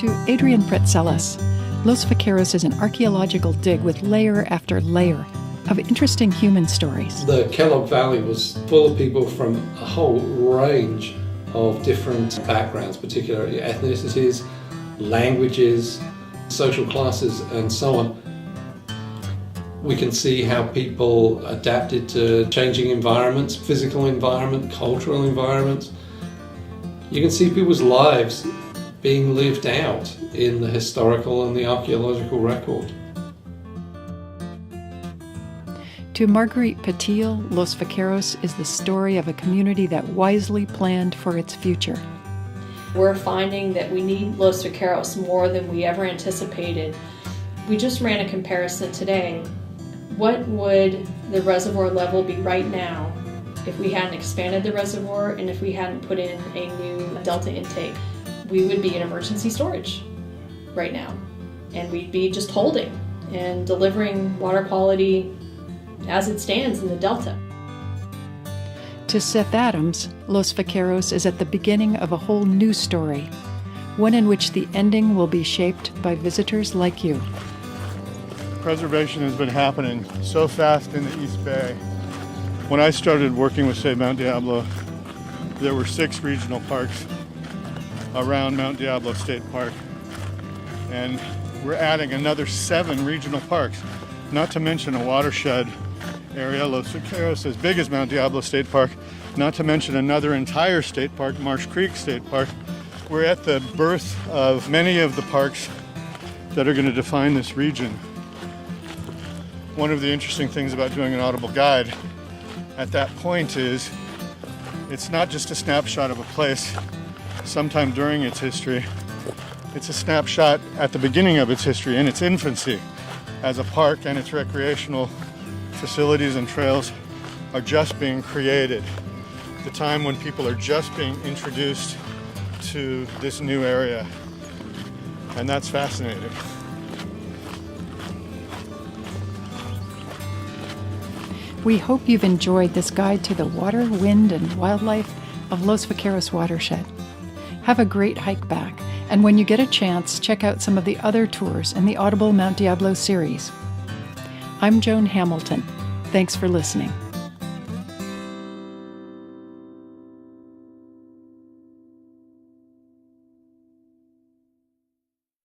To Adrian Pretzelis, Los Vaqueros is an archaeological dig with layer after layer of interesting human stories. The Kellogg Valley was full of people from a whole range of different backgrounds, particularly ethnicities, languages, social classes, and so on. We can see how people adapted to changing environments, physical environment, cultural environments. You can see people's lives being lived out in the historical and the archaeological record. To Marguerite Patil, Los Vaqueros is the story of a community that wisely planned for its future. We're finding that we need Los Vaqueros more than we ever anticipated. We just ran a comparison today. What would the reservoir level be right now if we hadn't expanded the reservoir and if we hadn't put in a new delta intake? We would be in emergency storage right now, and we'd be just holding and delivering water quality as it stands in the delta. To Seth Adams, Los Vaqueros is at the beginning of a whole new story, one in which the ending will be shaped by visitors like you. Preservation has been happening so fast in the East Bay. When I started working with, say, Mount Diablo, there were 6 regional parks around Mount Diablo State Park. And we're adding another 7 regional parks, not to mention a watershed area, Los Vaqueros, as big as Mount Diablo State Park, not to mention another entire state park, Marsh Creek State Park. We're at the birth of many of the parks that are going to define this region. One of the interesting things about doing an audible guide at that point is it's not just a snapshot of a place sometime during its history. It's a snapshot at the beginning of its history, in its infancy as a park, and its recreational facilities and trails are just being created. The time when people are just being introduced to this new area. And that's fascinating. We hope you've enjoyed this guide to the water, wind, and wildlife of Los Vaqueros watershed. Have a great hike back, and when you get a chance, check out some of the other tours in the Audible Mount Diablo series. I'm Joan Hamilton. Thanks for listening.